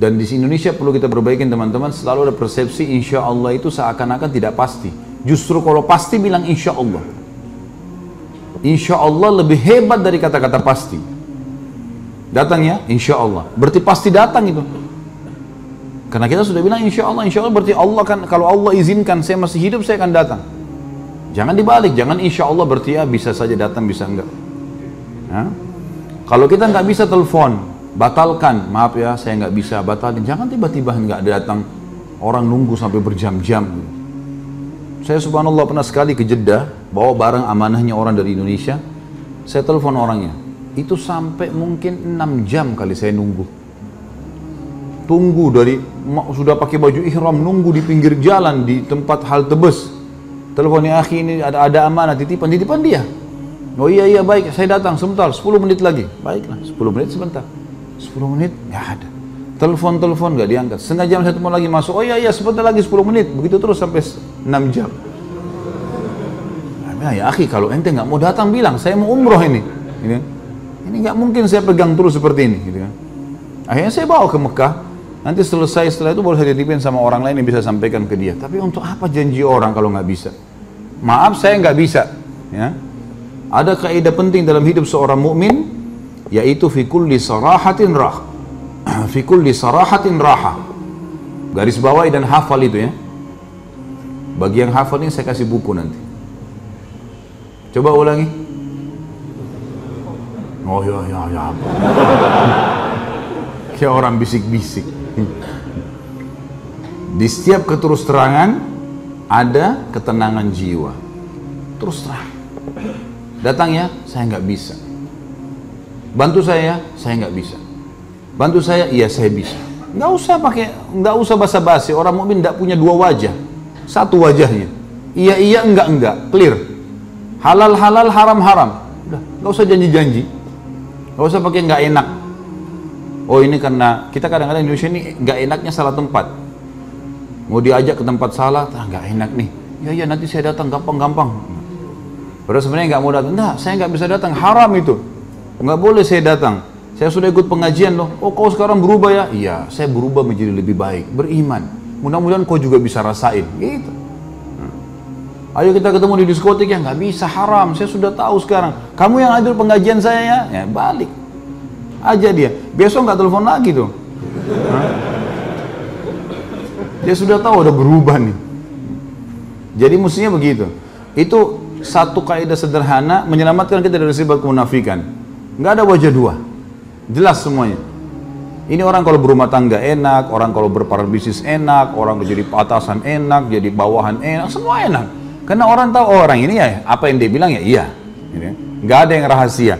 Dan di Indonesia perlu kita perbaikin teman-teman, selalu ada persepsi insya Allah itu seakan-akan tidak pasti. Justru kalau pasti bilang insya Allah. Insya Allah lebih hebat dari kata-kata pasti. Datang ya, insya Allah. Berarti pasti datang itu. Karena kita sudah bilang insya Allah berarti Allah kan, kalau Allah izinkan saya masih hidup saya akan datang. Jangan dibalik, jangan insya Allah berarti ya bisa saja datang, bisa enggak. Ya? Kalau kita nggak bisa telepon, batalkan, maaf ya saya nggak bisa, batalin. Jangan tiba-tiba nggak datang, orang nunggu sampai berjam-jam. Saya subhanallah pernah sekali ke Jeddah, bawa barang amanahnya orang dari Indonesia, saya telepon orangnya, itu sampai mungkin 6 jam kali saya nunggu. Tunggu dari, sudah pakai baju ihram, nunggu di pinggir jalan, di tempat halte bus. Teleponnya, akhi ini ada amanah, titipan dia. Oh iya baik, saya datang sebentar, 10 menit lagi. Baiklah, 10 menit sebentar. 10 menit, nggak ada. Telepon nggak diangkat. Setengah jam saya lagi masuk, oh iya sebentar lagi 10 menit. Begitu terus sampai 6 jam. Nah, ya akhi, kalau ente nggak mau datang bilang, saya mau umroh ini. Ini nggak mungkin saya pegang terus seperti ini. Gitu kan. Akhirnya saya bawa ke Mekah. Nanti selesai, setelah itu baru saya titipin sama orang lain yang bisa sampaikan ke dia. Tapi untuk apa janji orang kalau nggak bisa? Maaf, saya nggak bisa. Ya. Ada kaidah penting dalam hidup seorang mukmin, yaitu fi kulli sarahatin rah. Fi kulli sarahatin raha. Garis bawahi dan hafal itu ya. Bagi yang hafal ini saya kasih buku nanti. Coba ulangi. Oh ya. Kayak orang bisik-bisik. Di setiap keterus terangan ada ketenangan jiwa. Terus terang. Datang ya, saya nggak bisa. Bantu saya nggak bisa. Bantu saya, iya saya bisa. Nggak usah basa-basi. Orang mukmin nggak punya dua wajah, satu wajahnya. Iya enggak, clear. Halal haram. Udah, nggak usah janji-janji. Nggak usah pakai nggak enak. Oh ini karena kita kadang-kadang Indonesia ini nggak enaknya salah tempat. Mau diajak ke tempat salah, nggak enak nih. Ya nanti saya datang gampang. Padahal sebenarnya nggak mau datang. Nah, saya nggak bisa datang, haram itu. Nggak boleh saya datang. Saya sudah ikut pengajian loh. Oh kau sekarang berubah ya? Iya, saya berubah menjadi lebih baik, beriman. Mudah-mudahan kau juga bisa rasain. Gitu. Ayo kita ketemu di diskotik ya, nggak bisa, haram. Saya sudah tahu sekarang. Kamu yang hadir pengajian saya ya balik aja dia. Besok nggak telepon lagi tuh. Dia sudah tahu udah berubah nih. Jadi mestinya begitu. Itu satu kaidah sederhana menyelamatkan kita dari sifat kemunafikan. Nggak ada wajah dua. Jelas semuanya. Ini orang kalau berumah tangga enak, orang kalau berparbisnis enak, orang jadi atasan enak, jadi bawahan enak, semua enak. Karena orang tahu orang ini ya apa yang dia bilang ya iya. Nggak ada yang rahasia.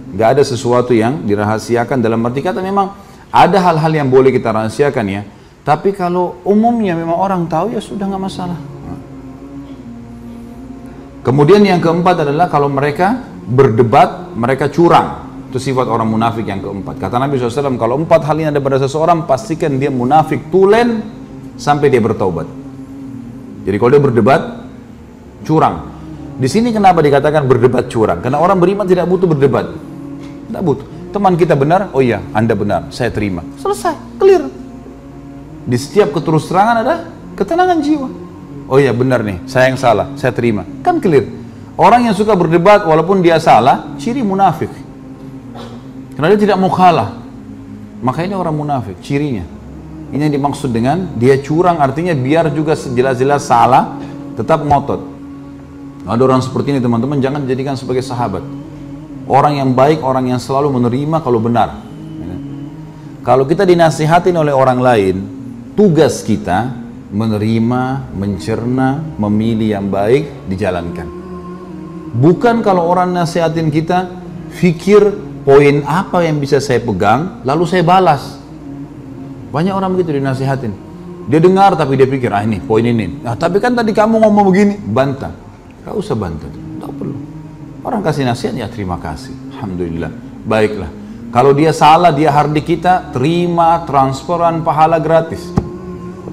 Nggak ada sesuatu yang dirahasiakan, dalam arti kata memang ada hal-hal yang boleh kita rahasiakan ya. Tapi kalau umumnya memang orang tahu ya sudah nggak masalah. Kemudian yang keempat adalah kalau mereka berdebat, mereka curang. Itu sifat orang munafik yang keempat. Kata Nabi SAW, kalau 4 hal ini ada pada seseorang, pastikan dia munafik tulen sampai dia bertaubat. Jadi kalau dia berdebat, curang. Di sini kenapa dikatakan berdebat curang? Karena orang beriman tidak butuh berdebat. Tidak butuh. Teman kita benar, oh iya, Anda benar, saya terima. Selesai, clear. Di setiap keterus terangan ada ketenangan jiwa. Oh iya benar nih, saya yang salah, saya terima. Kan clear. Orang yang suka berdebat walaupun dia salah, ciri munafik. Karena dia tidak mau kalah. Maka ini orang munafik, cirinya. Ini yang dimaksud dengan dia curang, artinya biar juga jelas-jelas salah, tetap ngotot. Ada orang seperti ini teman-teman, jangan dijadikan sebagai sahabat. Orang yang baik, orang yang selalu menerima kalau benar. Kalau kita dinasihatin oleh orang lain, tugas kita menerima, mencerna, memilih yang baik, dijalankan. Bukan kalau orang nasihatin kita, fikir poin apa yang bisa saya pegang, lalu saya balas. Banyak orang begitu dinasihatin. Dia dengar tapi dia pikir, ini poin ini. Nah, tapi kan tadi kamu ngomong begini, bantah. Gak usah bantah, gak perlu. Orang kasih nasihat, ya terima kasih. Alhamdulillah, baiklah. Kalau dia salah, dia hardik kita, terima transferan pahala gratis.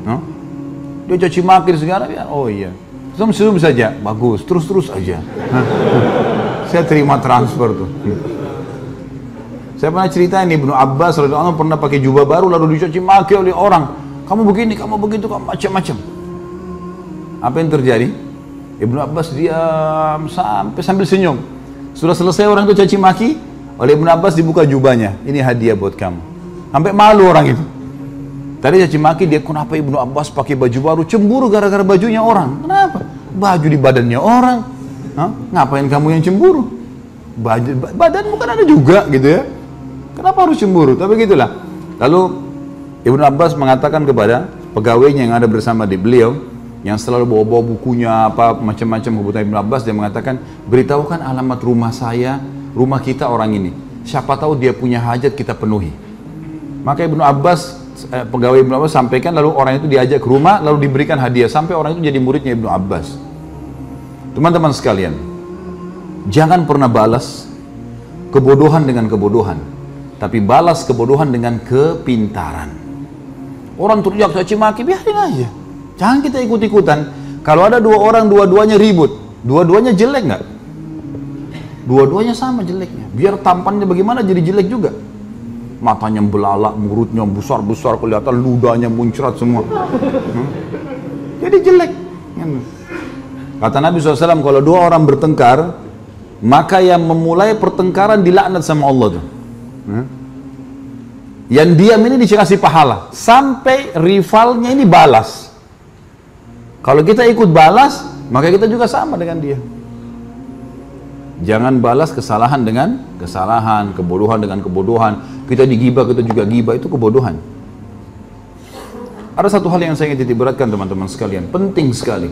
No? Dia caci maki segala, ya, oh iya. Senyum saja, bagus, terus-terus aja. Saya terima transfer tuh. Saya pernah cerita ini, Ibnu Abbas radhiyallahu anhu pernah pakai jubah baru lalu dicaci maki oleh orang. Kamu begini, kamu begitu, kamu macam-macam. Apa yang terjadi? Ibnu Abbas diam sambil senyum. Sudah selesai orang itu caci maki, oleh Ibnu Abbas dibuka jubahnya. Ini hadiah buat kamu. Sampai malu orang itu. Tadi caci maki dia, kenapa Ibnu Abbas pakai baju baru? Cemburu gara-gara bajunya orang. Kenapa? Baju di badannya orang. Hah? Ngapain kamu yang cemburu? Badan bukan ada juga gitu ya. Kenapa harus cemburu? Tapi gitulah. Lalu Ibnu Abbas mengatakan kepada pegawainya yang ada bersama di beliau, yang selalu bawa-bawa bukunya apa macam-macam kebutuhan Ibnu Abbas, dia mengatakan, beritahukan alamat rumah saya, rumah kita orang ini. Siapa tahu dia punya hajat kita penuhi. Maka Ibnu Abbas, pegawai Ibnu Abbas sampaikan, lalu orang itu diajak ke rumah, lalu diberikan hadiah sampai orang itu jadi muridnya Ibnu Abbas. Teman-teman sekalian, jangan pernah balas kebodohan dengan kebodohan, tapi balas kebodohan dengan kepintaran. Orang teriak caci maki, biarin aja. Jangan kita ikut-ikutan. Kalau ada dua orang, dua-duanya ribut, dua-duanya jelek nggak? Dua-duanya sama jeleknya. Biar tampannya bagaimana jadi jelek juga. Matanya belalak, mulutnya besar-besar kelihatan, ludahnya muncrat semua. Jadi jelek. Kata Nabi SAW, kalau dua orang bertengkar, maka yang memulai pertengkaran dilaknat sama Allah tuh. Yang diam ini dikasih pahala sampai rivalnya ini balas. Kalau kita ikut balas, maka kita juga sama dengan dia. Jangan balas kesalahan dengan kesalahan, kebodohan dengan kebodohan. Kita digibah, kita juga gibah, itu kebodohan. Ada satu hal yang saya ingin titik beratkan teman-teman sekalian, penting sekali.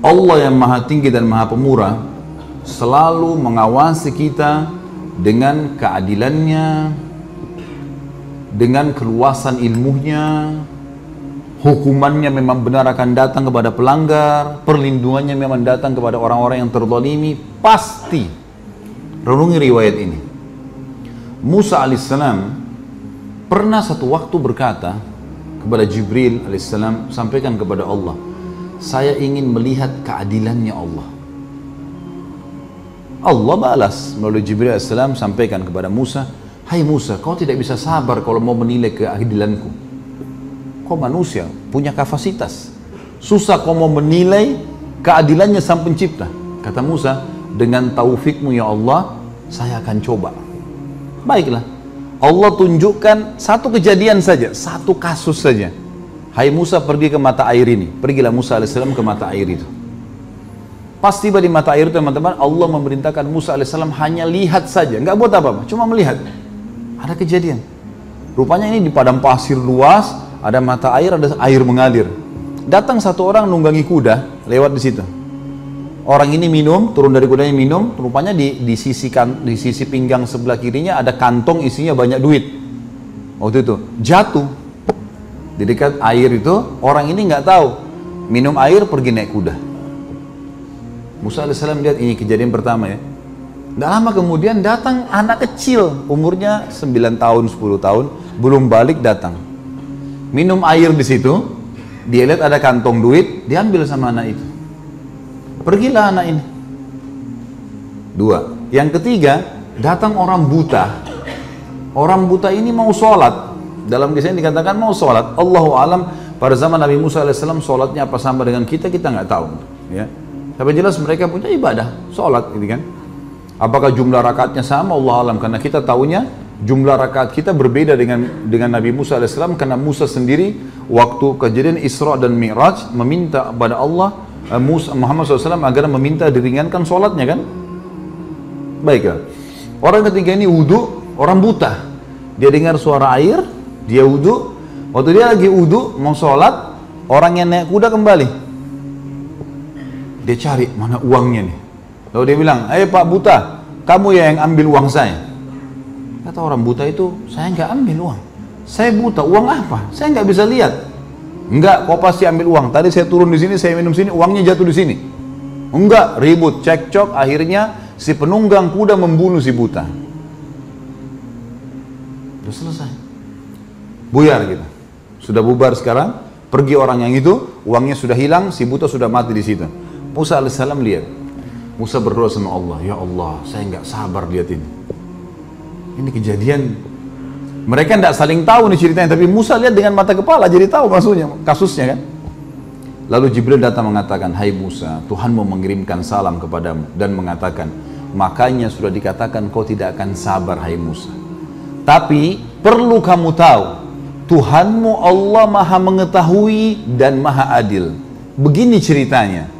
Allah yang maha tinggi dan maha pemurah selalu mengawasi kita dengan keadilannya, dengan keluasan ilmunya. Hukumannya memang benar akan datang kepada pelanggar, perlindungannya memang datang kepada orang-orang yang terzalimi, pasti. Renungi riwayat ini. Musa alaihissalam pernah satu waktu berkata kepada Jibril alaihissalam, sampaikan kepada Allah, saya ingin melihat keadilannya Allah. Allah balas melalui Jibril alaihissalam, sampaikan kepada Musa, hai Musa, kau tidak bisa sabar kalau mau menilai keadilanku. Kau manusia, punya kapasitas. Susah kau mau menilai keadilannya sang pencipta. Kata Musa, dengan taufikmu ya Allah, saya akan coba. Baiklah, Allah tunjukkan satu kejadian saja, satu kasus saja. Hai Musa, pergi ke mata air ini. Pergilah Musa alaihissalam ke mata air itu. Pas tiba di mata air itu teman-teman, Allah memerintahkan Musa alaihissalam hanya lihat saja, nggak buat apa-apa, cuma melihat. Ada kejadian. Rupanya ini di padang pasir luas, ada mata air, ada air mengalir. Datang satu orang nunggangi kuda lewat di situ. Orang ini minum, turun dari kudanya minum. Rupanya di sisi pinggang sebelah kirinya ada kantong isinya banyak duit. Waktu itu jatuh di dekat air itu. Orang ini nggak tahu, minum air pergi naik kuda. Musa alaihissalam lihat, ini kejadian pertama ya. Tidak lama kemudian datang anak kecil, umurnya 9 tahun, 10 tahun, belum balik datang. Minum air di situ, dia lihat ada kantong duit, diambil sama anak itu. Pergilah anak ini. 2. Yang ketiga, datang orang buta. Orang buta ini mau sholat. Dalam kisah ini dikatakan mau sholat. Allahu alam, pada zaman Nabi Musa alaihissalam sholatnya apa sama dengan kita nggak tahu. Ya. Tapi jelas mereka punya ibadah, sholat, gitu kan. Apakah jumlah rakaatnya sama? Allah alam, karena kita tahunya jumlah rakaat kita berbeda dengan Nabi Musa alaihissalam, karena Musa sendiri waktu kejadian Isra dan Mi'raj meminta kepada Allah Muhammad SAW agar meminta diringankan sholatnya kan. Baiklah, orang ketiga ini wudu, orang buta, dia dengar suara air, dia wudu. Waktu dia lagi wudu mau sholat, orang yang naik kuda kembali, dia cari mana uangnya nih. Lalu dia bilang, Pak buta, kamu ya yang ambil uang saya. Kata orang buta itu, saya nggak ambil uang. Saya buta, uang apa? Saya nggak bisa lihat. Enggak, kau pasti ambil uang. Tadi saya turun di sini, saya minum sini, uangnya jatuh di sini. Enggak, ribut, cekcok. Akhirnya si penunggang kuda membunuh si buta. Sudah selesai. Buyar kita. Sudah bubar sekarang. Pergi orang yang itu, uangnya sudah hilang, si buta sudah mati di situ. Musa alaihissalam lihat. Musa berdoa sama Allah, ya Allah, saya nggak sabar lihat ini. Ini kejadian. Mereka tidak saling tahu nih ceritanya, tapi Musa lihat dengan mata kepala, jadi tahu maksudnya, kasusnya kan. Lalu Jibril datang mengatakan, hai Musa, Tuhanmu mengirimkan salam kepadamu dan mengatakan, makanya sudah dikatakan kau tidak akan sabar, hai Musa. Tapi perlu kamu tahu, Tuhanmu Allah maha mengetahui dan maha adil. Begini ceritanya.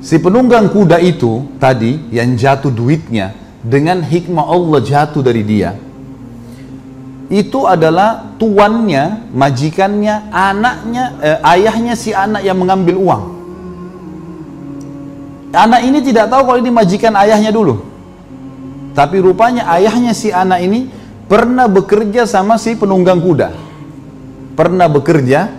Si penunggang kuda itu tadi yang jatuh duitnya, dengan hikmah Allah jatuh dari dia, itu adalah tuannya, majikannya, anaknya, ayahnya si anak yang mengambil uang. Anak ini tidak tahu kalau ini majikan ayahnya dulu. Tapi rupanya ayahnya si anak ini pernah bekerja sama si penunggang kuda. Pernah bekerja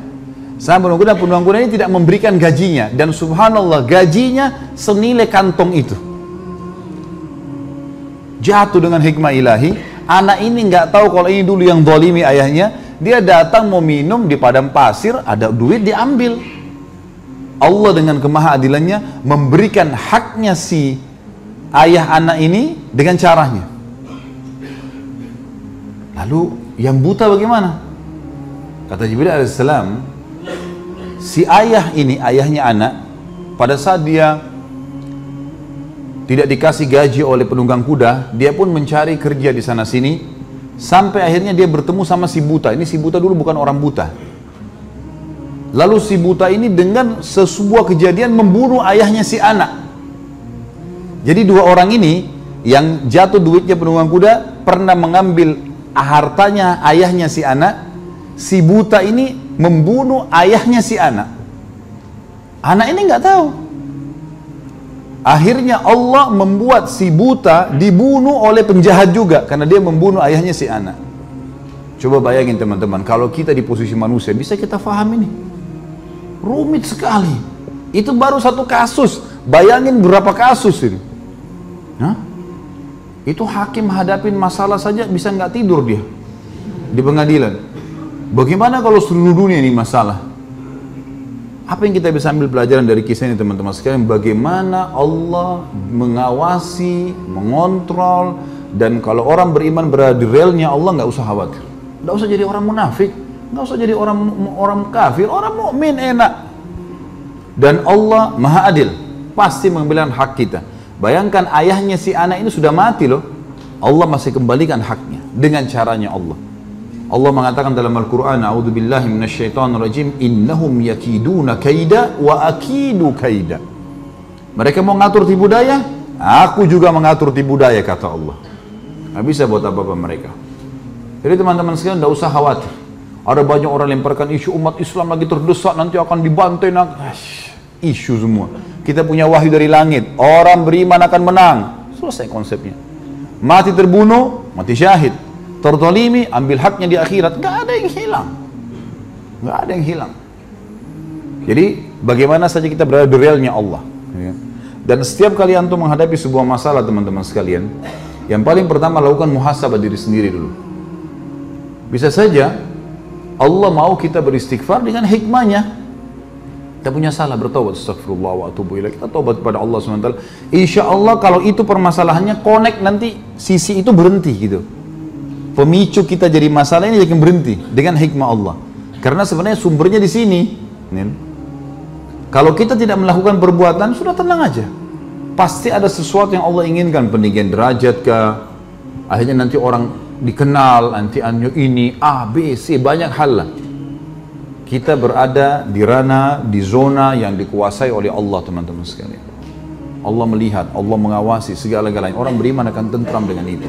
sama penunggang kuda ini tidak memberikan gajinya. Dan subhanallah gajinya senilai kantong itu. Jatuh dengan hikmah ilahi. Anak ini nggak tahu kalau ini dulu yang zalimi ayahnya. Dia datang mau minum di padang pasir, ada duit diambil. Allah dengan kemahaadilannya memberikan haknya si ayah anak ini dengan caranya. Lalu yang buta bagaimana? Kata Jibril alaihissalam, si ayah ini, ayahnya anak, pada saat dia tidak dikasih gaji oleh penunggang kuda, dia pun mencari kerja di sana sini, sampai akhirnya dia bertemu sama si buta. Ini si buta dulu bukan orang buta. Lalu si buta ini dengan sebuah kejadian membunuh ayahnya si anak. Jadi dua orang ini yang jatuh duitnya penunggang kuda pernah mengambil hartanya ayahnya si anak. Si buta ini membunuh ayahnya si anak. Anak ini nggak tahu. Akhirnya Allah membuat si buta dibunuh oleh penjahat juga karena dia membunuh ayahnya si anak. Coba bayangin teman-teman, kalau kita di posisi manusia, bisa kita paham ini? Rumit sekali. Itu baru satu kasus. Bayangin berapa kasus ini. Hah? Itu hakim hadapin masalah saja bisa nggak tidur dia di pengadilan. Bagaimana kalau seluruh dunia ini masalah? Apa yang kita bisa ambil pelajaran dari kisah ini teman-teman sekalian? Bagaimana Allah mengawasi, mengontrol, dan kalau orang beriman berada di relnya Allah, nggak usah khawatir. Nggak usah jadi orang munafik, nggak usah jadi orang kafir, orang mukmin enak. Dan Allah maha adil, pasti mengambil hak kita. Bayangkan ayahnya si anak ini sudah mati loh, Allah masih kembalikan haknya dengan caranya Allah. Allah mengatakan dalam Al-Quran, A'udzubillahi minasyaitonirrajim, innahum yakiduna kaida wa akidu kaida. Mereka mau ngatur tipu daya, aku juga mengatur tipu daya, kata Allah. Nggak bisa buat apa-apa mereka. Jadi teman-teman sekalian, tidak usah khawatir. Ada banyak orang lemparkan isu umat Islam lagi terdesak, nanti akan dibantai. Isu semua. Kita punya wahyu dari langit, orang beriman akan menang. Selesai konsepnya. Mati terbunuh, mati syahid. Tertolimi, ambil haknya di akhirat. Nggak ada yang hilang. Nggak ada yang hilang. Jadi bagaimana saja kita berada di realnya Allah. Dan setiap kali antum menghadapi sebuah masalah teman-teman sekalian, yang paling pertama lakukan muhasabah diri sendiri dulu. Bisa saja Allah mau kita beristighfar dengan hikmahnya. Kita punya salah, bertobat, astagfirullah wa atubu ilaih. Kita tobat kepada Allah SWT. Insya Allah kalau itu permasalahannya connect, nanti sisi itu berhenti gitu. Pemicu kita jadi masalah ini akan berhenti dengan hikmah Allah. Karena sebenarnya sumbernya di sini. Kalau kita tidak melakukan perbuatan, sudah tenang aja. Pasti ada sesuatu yang Allah inginkan, peninggian derajat kah? Akhirnya nanti orang dikenal, nanti ini A, B, C, banyak hal lah. Kita berada di ranah, di zona yang dikuasai oleh Allah teman-teman sekalian. Allah melihat, Allah mengawasi segala-galanya. Orang beriman akan tentram dengan itu.